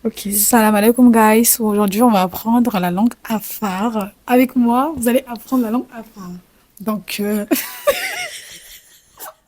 Ok. Salam alaikum guys, aujourd'hui on va apprendre la langue Afar. Avec moi, vous allez apprendre la langue Afar. Donc,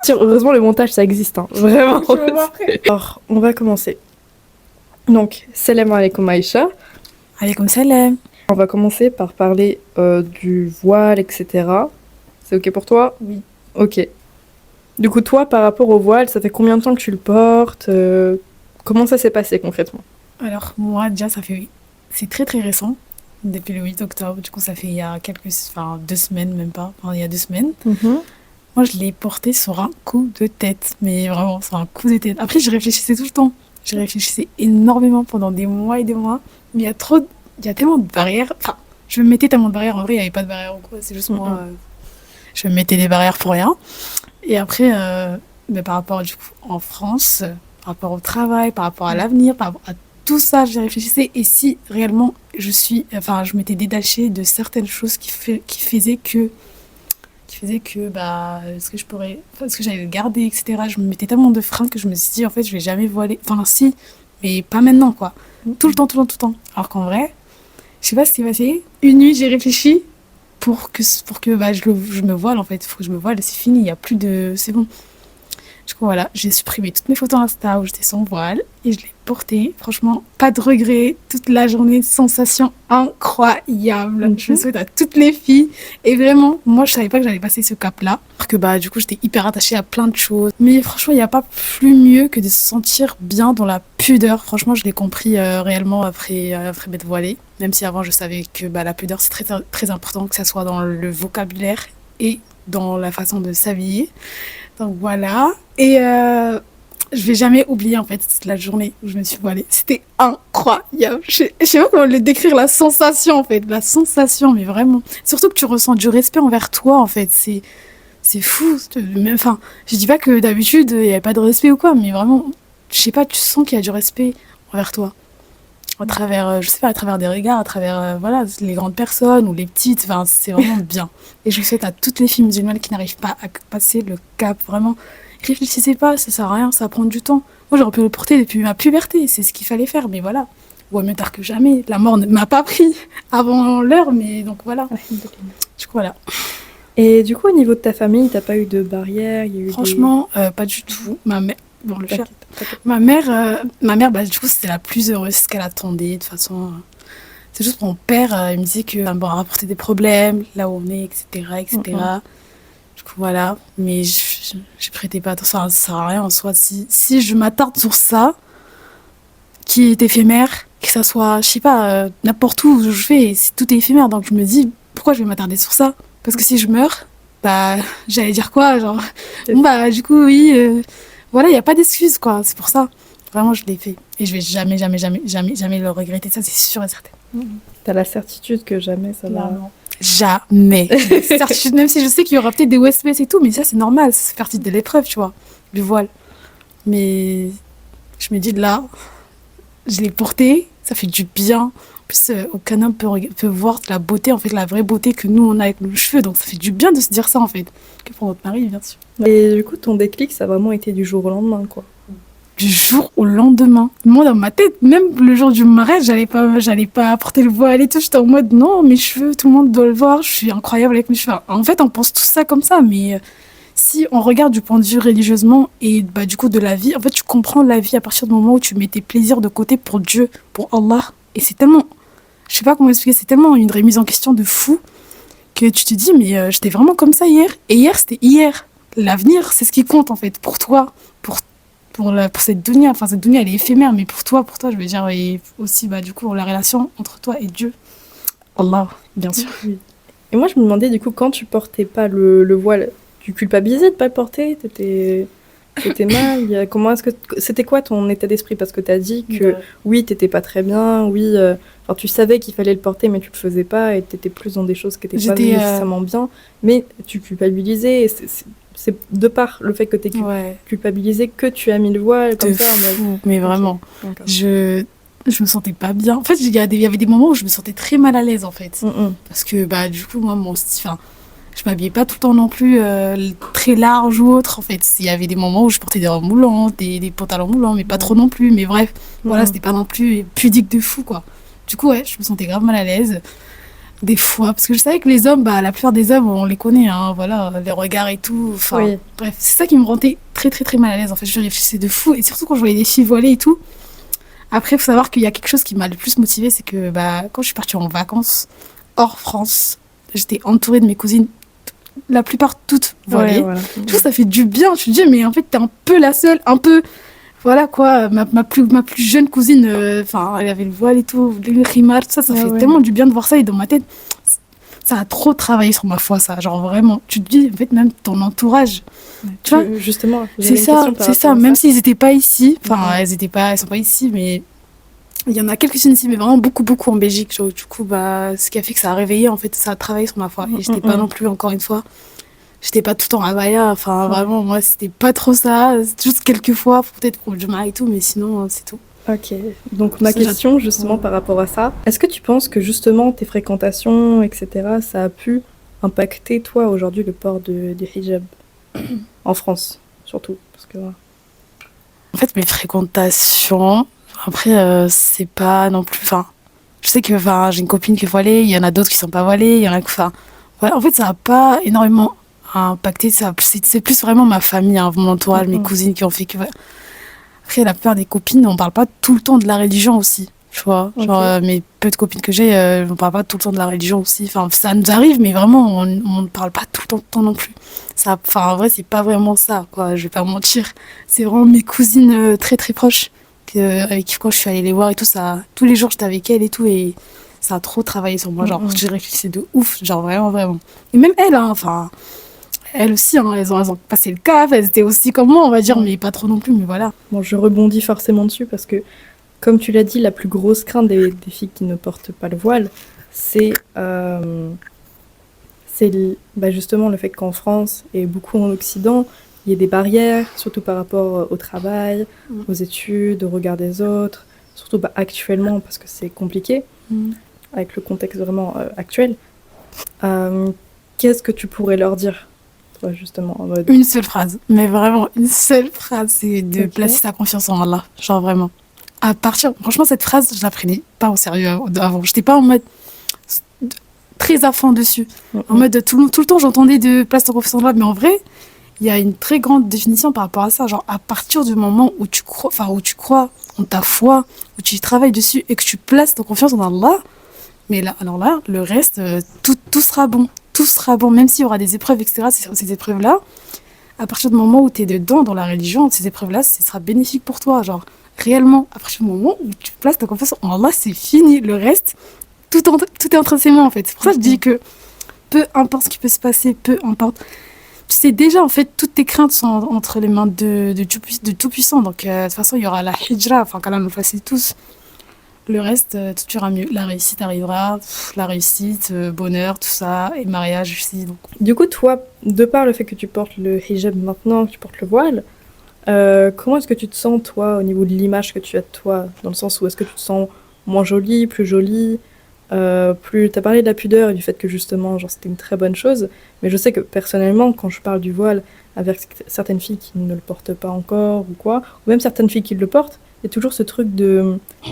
Tiens, heureusement, le montage, ça existe, hein. Vraiment. je vais voir après. Alors, on va commencer. Donc, salam alaikum Aïcha. Alaikum salam. On va commencer par parler du voile, etc. C'est ok pour toi? Oui. Ok. Du coup, toi, par rapport au voile, ça fait combien de temps que tu le portes? Comment ça s'est passé concrètement? Alors moi déjà c'est très très récent, depuis le 8 octobre, du coup ça fait il y a enfin 2 semaines même pas, enfin il y a 2 semaines. Mhm. Moi je l'ai porté sur un coup de tête, mais vraiment sur un coup de tête. Après je réfléchissais tout le temps, je réfléchissais énormément pendant des mois et des mois, mais il y a tellement de barrières, enfin je me mettais tellement de barrières, en vrai il n'y avait pas de barrières ou quoi, c'est juste moi, Mhm. je me mettais des barrières pour rien. Et après, mais par rapport du coup en France, par rapport au travail, par rapport à l'avenir, par rapport à tout ça, j'ai réfléchissais. Et si réellement je m'étais détachée de certaines choses qui faisaient que bah, est-ce que j'allais le garder, etc. Je me mettais tellement de freins que je me suis dit en fait je vais jamais voiler. Enfin si, mais pas maintenant quoi. Tout le temps, tout le temps, tout le temps. Alors qu'en vrai, je sais pas ce qui s'est passé. Une nuit, j'ai réfléchi pour que bah, je me voile en fait. Il faut que je me voile, c'est fini, il y a plus de. C'est bon. Du coup, voilà, j'ai supprimé toutes mes photos Insta où j'étais sans voile et je l'ai porté. Franchement, pas de regret. Toute la journée, sensation incroyable. Je le Mhm. souhaite à toutes les filles. Et vraiment, moi, je savais pas que j'allais passer ce cap-là. Parce que bah, du coup, j'étais hyper attachée à plein de choses. Mais franchement, il n'y a pas plus mieux que de se sentir bien dans la pudeur. Franchement, je l'ai compris réellement après m'être voilée. Même si avant, je savais que bah, la pudeur, c'est très, très important, que ça soit dans le vocabulaire et dans la façon de s'habiller. Donc voilà. Et je vais jamais oublier en fait la journée où je me suis voilée. C'était incroyable. Je sais pas comment le décrire, la sensation en fait. La sensation, mais vraiment. Surtout que tu ressens du respect envers toi en fait. C'est fou. Enfin, je dis pas que d'habitude il n'y avait pas de respect ou quoi, mais vraiment, je sais pas, tu sens qu'il y a du respect envers toi. À travers, je sais pas, à travers des regards, à travers voilà, les grandes personnes ou les petites, enfin, c'est vraiment bien. Et je souhaite à toutes les filles musulmanes qui n'arrivent pas à passer le cap, vraiment, réfléchissez pas, ça sert à rien, ça prend du temps. Moi, j'aurais pu le porter depuis ma puberté, c'est ce qu'il fallait faire, mais voilà. Ouais, mieux tard que jamais. La mort ne m'a pas pris avant l'heure, mais donc voilà. Du coup, voilà. Et du coup, au niveau de ta famille, t'as pas eu de barrière? Il y a eu des... Franchement, pas du tout. Ma mère, bon, le chat. T'inquiète, t'inquiète. Ma mère, bah, du coup, c'était la plus heureuse, ce qu'elle attendait, de toute façon. C'est juste mon père, il me disait que ça m'aurait rapporté des problèmes, là où on est, etc., Mhm. etc. Du coup, voilà. Mais je prêtais pas attention, ça sert à rien en soi. Si je m'attarde sur ça, qui est éphémère, que ça soit, je sais pas, n'importe où je fais, tout est éphémère. Donc je me dis, pourquoi je vais m'attarder sur ça? Parce que si je meurs, bah, j'allais dire quoi? Genre, bon, bah, du coup, oui, voilà, il n'y a pas d'excuse, quoi. C'est pour ça. Vraiment, je l'ai fait. Et je vais jamais, jamais, jamais, jamais, jamais le regretter. Ça, c'est sûr et certain. T'as la certitude que jamais ça va... Clairement. Jamais. Certitude, même si je sais qu'il y aura peut-être des OSPS et tout, mais ça c'est normal, ça fait partie de l'épreuve, tu vois, du voile. Mais je me dis là, je l'ai porté, ça fait du bien. En plus, aucun homme peut voir la beauté, en fait, la vraie beauté que nous on a avec nos cheveux, donc ça fait du bien de se dire ça en fait. Que pour notre mari, bien sûr. Et du coup, ton déclic, ça a vraiment été du jour au lendemain, quoi. Du jour au lendemain. Moi, dans ma tête, même le jour du mariage, j'allais pas porter le voile et tout. J'étais en mode, non, mes cheveux, tout le monde doit le voir. Je suis incroyable avec mes cheveux. En fait, on pense tout ça comme ça, mais si on regarde du point de vue religieusement et bah, du coup de la vie, en fait, tu comprends la vie à partir du moment où tu mets tes plaisirs de côté pour Dieu, pour Allah. Et c'est tellement, je sais pas comment expliquer, c'est tellement une remise en question de fou que tu te dis, mais j'étais vraiment comme ça hier. Et hier, c'était hier. L'avenir, c'est ce qui compte en fait pour toi, pour pour cette dunya. Enfin, cette dunya, elle est éphémère, mais pour toi, je veux dire, et aussi, bah, du coup, la relation entre toi et Dieu. Allah, bien sûr. Oui. Et moi, je me demandais, du coup, quand tu portais pas le voile, tu culpabilisais de pas le porter? T'étais mal? Comment est-ce que... C'était quoi ton état d'esprit? Parce que t'as dit que, oui, t'étais pas très bien, oui... Enfin, tu savais qu'il fallait le porter, mais tu le faisais pas, et t'étais plus dans des choses qui étaient pas J'étais. nécessairement bien, mais tu culpabilisais, et c'est de par le fait que t'es Ouais, culpabilisé que tu as mis le voile, comme de ça, en mode... fou, mais vraiment. Ok, d'accord. Je me sentais pas bien. En fait, il y avait des moments où je me sentais très mal à l'aise, en fait. Mm, mm. Parce que, bah, du coup, moi, mon style, enfin, Je m'habillais pas tout le temps non plus très large ou autre. En fait, il y avait des moments où je portais des robes moulantes, des pantalons moulants, mais pas trop non plus. Mais bref, voilà, c'était pas non plus pudique de fou, quoi. Du coup, ouais, je me sentais grave mal à l'aise. Des fois, parce que je savais que les hommes, la plupart des hommes, on les connaît, hein, voilà, les regards et tout. Enfin, Oui. bref, c'est ça qui me rendait très, très, très mal à l'aise. En fait, je réfléchissais de fou. Et surtout quand je voyais des filles voilées et tout. Après, il faut savoir qu'il y a quelque chose qui m'a le plus motivée, c'est que quand je suis partie en vacances hors France, j'étais entourée de mes cousines, la plupart toutes voilées. Ouais, voilà. Du coup, ça fait du bien. Je me dis, mais en fait, t'es un peu la seule, un peu. Voilà quoi, ma plus jeune cousine, elle avait le voile et tout, le rimar, tout ça, ça fait tellement du bien de voir ça. Et dans ma tête, ça a trop travaillé sur ma foi, ça. Genre vraiment, tu te dis, en fait, même ton entourage. Tu vois, justement, c'est ça, même s'ils n'étaient pas ici, elles sont pas ici, mais il y en a quelques-unes ici, mais vraiment beaucoup, beaucoup en Belgique. Genre, du coup, ce qui a fait que ça a réveillé, en fait, ça a travaillé sur ma foi. Et j'étais pas non plus, encore une fois, j'étais pas tout le temps à Abaya. Enfin, vraiment, moi, c'était pas trop ça. Juste quelques fois, peut-être pour le Juma et tout, mais sinon, c'est tout. Ok, donc ma question justement par rapport à ça, est-ce que tu penses que justement tes fréquentations, etc., ça a pu impacter toi aujourd'hui le port du hijab en France, surtout parce que, En fait, mes fréquentations, après, c'est pas non plus. Enfin, je sais que j'ai une copine qui est voilée, il y en a d'autres qui sont pas voilées, il y en a. Enfin, voilà, en fait, ça a pas énormément impacté. C'est plus vraiment ma famille, hein, mon entourage, mes cousines qui ont fait que. Après, la plupart des copines, on parle pas tout le temps de la religion aussi, tu vois. Genre, mes peu de copines que j'ai, on parle pas tout le temps de la religion aussi. Enfin, ça nous arrive, mais vraiment, on ne parle pas tout le temps non plus. Ça, enfin, en vrai, c'est pas vraiment ça, quoi. Je vais pas mentir. C'est vraiment mes cousines très, très proches, avec qui, quand je suis allée les voir et tout, ça, tous les jours, j'étais avec elles et tout, et ça a trop travaillé sur moi. Genre, j'ai réfléchi de ouf, genre, vraiment, vraiment. Et même elles, hein, enfin. Elles aussi, hein, elles ont passé le cap, elles étaient aussi comme moi, on va dire, mais pas trop non plus, mais voilà. Bon, je rebondis forcément dessus parce que, comme tu l'as dit, la plus grosse crainte des filles qui ne portent pas le voile, c'est justement le fait qu'en France et beaucoup en Occident, il y ait des barrières, surtout par rapport au travail, aux études, au regard des autres, surtout actuellement parce que c'est compliqué, avec le contexte vraiment actuel. Qu'est-ce que tu pourrais leur dire? Ouais, justement, en mode... Une seule phrase, mais vraiment une seule phrase, c'est de placer sa confiance en Allah, genre vraiment. Franchement, cette phrase, je la prenais pas au sérieux avant. J'étais pas en mode très à fond dessus. En mode tout le temps, j'entendais de place ta confiance en Allah, mais en vrai, il y a une très grande définition par rapport à ça. Genre, à partir du moment où tu crois en ta foi, où tu travailles dessus et que tu places ta confiance en Allah, mais là, alors là, le reste, tout sera bon. Tout sera bon, même s'il y aura des épreuves, etc. Ces épreuves-là, à partir du moment où tu es dedans, dans la religion, ces épreuves-là, ce sera bénéfique pour toi. Genre, réellement, à partir du moment où tu places ta confiance en Allah, c'est fini. Le reste, tout est entre ses mains, en fait. C'est pour ça que je dis que peu importe ce qui peut se passer, peu importe. C'est déjà, en fait, toutes tes craintes sont entre les mains de Tout-Puissant. Donc, de toute façon, il y aura la hijra, enfin, qu'Allah nous facilite tous. Le reste, tout ira mieux. La réussite arrivera, la réussite, bonheur, tout ça, et mariage aussi. Donc. Du coup, toi, de par le fait que tu portes le hijab maintenant, que tu portes le voile, comment est-ce que tu te sens, toi, au niveau de l'image que tu as de toi? Dans le sens où est-ce que tu te sens moins jolie, plus jolie plus... T'as parlé de la pudeur et du fait que justement, genre, c'était une très bonne chose. Mais je sais que personnellement, quand je parle du voile avec certaines filles qui ne le portent pas encore ou quoi, ou même certaines filles qui le portent, il y a toujours ce truc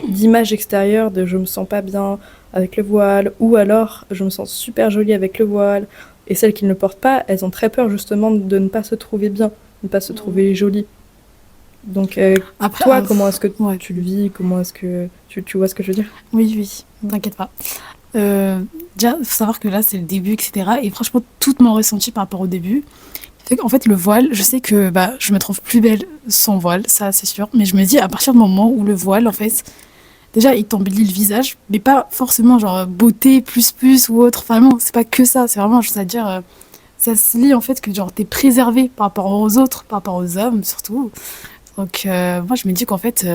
d'image extérieure, de je me sens pas bien avec le voile, ou alors je me sens super jolie avec le voile. Et celles qui ne le portent pas, elles ont très peur justement de ne pas se trouver bien, de ne pas se trouver jolie. Donc, après, toi, comment est-ce que tu le vis? Comment est-ce que tu vois ce que je veux dire? Oui, t'inquiète pas. Déjà, il faut savoir que là, c'est le début, etc. Et franchement, tout mon ressenti par rapport au début, fait qu'en fait, le voile, je sais que je me trouve plus belle sans voile, ça, c'est sûr. Mais je me dis, à partir du moment où le voile, en fait, déjà, il t'embellit le visage, mais pas forcément genre beauté, plus, ou autre. Vraiment, c'est pas que ça. C'est vraiment, juste à dire, ça se lie, en fait, que genre, t'es préservé par rapport aux autres, par rapport aux hommes, surtout. Donc, moi, je me dis qu'en fait,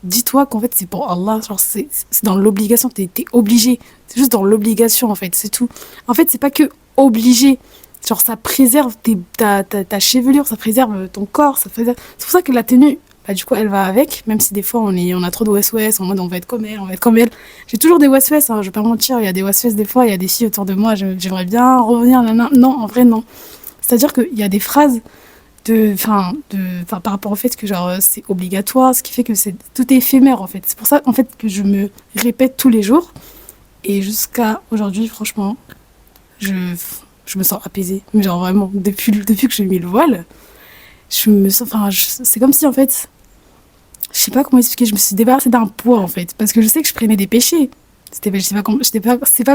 dis-toi qu'en fait, c'est pour Allah. Genre, c'est dans l'obligation, t'es obligé. C'est juste dans l'obligation, en fait, c'est tout. En fait, c'est pas que obligé. Genre, ça préserve ta chevelure, ça préserve ton corps. C'est pour ça que la tenue, bah du coup elle va avec, même si des fois on a trop de WS en mode on va être comme elle, on va être comme elle. J'ai toujours des WS, hein, je vais pas mentir, il y a des WS des fois, il y a des filles autour de moi, j'aimerais bien revenir, non, en vrai non. C'est-à-dire qu'il y a des phrases par rapport au fait que genre c'est obligatoire, ce qui fait que tout est éphémère en fait. C'est pour ça en fait que je me répète tous les jours et jusqu'à aujourd'hui franchement, je, je me sens apaisée. Mais genre vraiment depuis que j'ai mis le voile, je me sens c'est comme si en fait, je sais pas comment expliquer, je me suis débarrassée d'un poids en fait parce que je sais que je prenais des péchés. C'est pas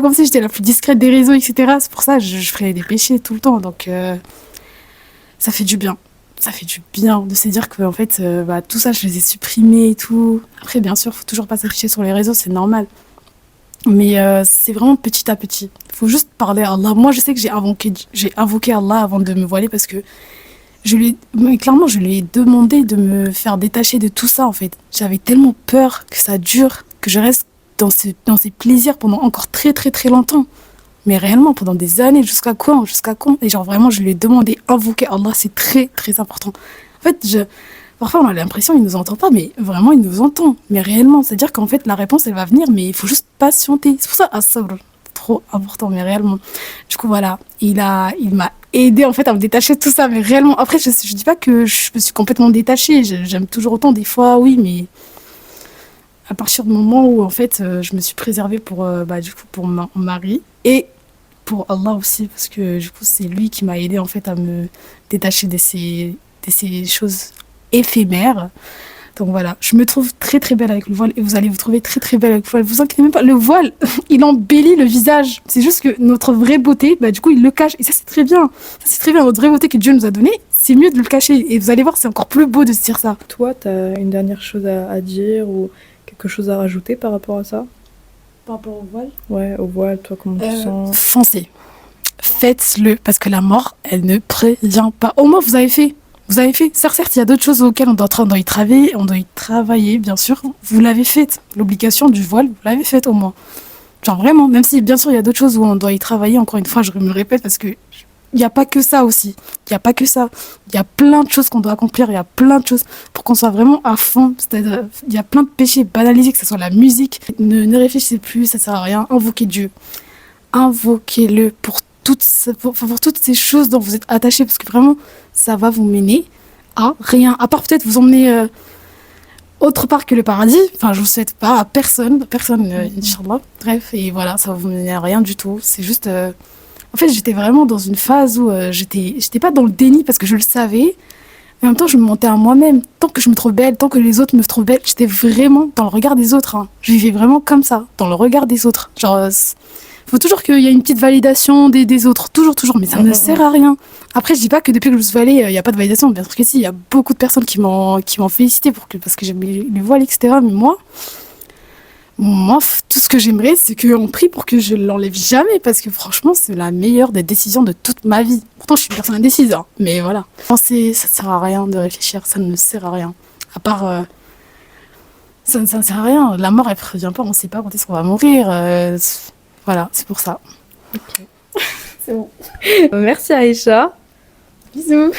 comme si j'étais la plus discrète des réseaux, etc. C'est pour ça que je prenais des péchés tout le temps. Donc ça fait du bien. Ça fait du bien de se dire que en fait, tout ça, je les ai supprimés et tout. Après, bien sûr, faut toujours pas s'afficher sur les réseaux, c'est normal. Mais c'est vraiment petit à petit. Il faut juste parler à Allah. Moi, je sais que j'ai invoqué Allah avant de me voiler parce que clairement, je lui ai demandé de me faire détacher de tout ça, en fait. J'avais tellement peur que ça dure, que je reste dans ces plaisirs pendant encore très, très, très longtemps. Mais réellement, pendant des années, jusqu'à quand? Jusqu'à quand? Et genre, vraiment, je lui ai demandé, invoquer Allah, c'est très, très important. En fait, parfois, on a l'impression qu'il nous entend pas, mais vraiment, il nous entend. Mais réellement, c'est-à-dire qu'en fait, la réponse, elle va venir, mais il faut juste patienter. C'est pour ça, as-sabr, trop important, mais réellement. Du coup, voilà, il m'a aidé en fait à me détacher de tout ça, mais réellement. Après, je dis pas que je me suis complètement détachée. J'aime toujours autant, des fois, oui, mais à partir du moment où en fait, je me suis préservée du coup, pour mon mari et pour Allah aussi, parce que du coup, c'est lui qui m'a aidé en fait à me détacher de ces choses éphémères. Donc voilà, je me trouve très très belle avec le voile et vous allez vous trouver très très belle avec le voile. Vous inquiétez même pas, le voile, il embellit le visage. C'est juste que notre vraie beauté, du coup, il le cache. Et ça, c'est très bien. Ça, c'est très bien. Notre vraie beauté que Dieu nous a donnée, c'est mieux de le cacher. Et vous allez voir, c'est encore plus beau de se dire ça. Toi, t'as une dernière chose à dire ou quelque chose à rajouter par rapport à ça? Par rapport au voile? Ouais, au voile, toi, comment tu sens? Foncez. Faites-le, parce que la mort, elle ne prévient pas. Au moins, vous avez fait. Vous avez fait. Certes, il y a d'autres choses auxquelles on doit y travailler, bien sûr. Vous l'avez faite. L'obligation du voile, vous l'avez faite au moins. Genre vraiment, même si, bien sûr, il y a d'autres choses où on doit y travailler. Encore une fois, je me répète parce que il n'y a pas que ça aussi. Il n'y a pas que ça. Il y a plein de choses qu'on doit accomplir. Il y a plein de choses pour qu'on soit vraiment à fond. C'est-à-dire, il y a plein de péchés banalisés, que ce soit la musique. Ne réfléchissez plus, ça sert à rien. Invoquez Dieu. Invoquez-le pour toutes ces choses dont vous êtes attachés, parce que vraiment, ça va vous mener à rien. À part peut-être vous emmener autre part que le paradis. Enfin, je vous souhaite pas à personne, Inch'Allah. Bref, et voilà, ça va vous mener à rien du tout. C'est juste... En fait, j'étais vraiment dans une phase où j'étais pas dans le déni parce que je le savais, mais en même temps, je me mentais à moi-même. Tant que je me trouve belle, tant que les autres me trouvent belle, j'étais vraiment dans le regard des autres. Hein. Je vivais vraiment comme ça, dans le regard des autres. Genre... faut toujours qu'il y ait une petite validation des autres, toujours, mais ça ne sert à rien. Après, je dis pas que depuis que je me suis voilée, il n'y a pas de validation, bien sûr que si, il y a beaucoup de personnes qui m'ont félicité parce que j'aime les voiles, etc. Mais moi, tout ce que j'aimerais, c'est qu'on prie pour que je l'enlève jamais, parce que franchement, c'est la meilleure des décisions de toute ma vie. Pourtant, je suis une personne indécise, hein, mais voilà. Penser, ça ne sert à rien de réfléchir, ça ne sert à rien. À part... ça ne sert à rien. La mort, elle ne prévient pas, on ne sait pas quand est-ce qu'on va mourir. Voilà, c'est pour ça. Ok. C'est bon. Merci Aïcha. Bisous.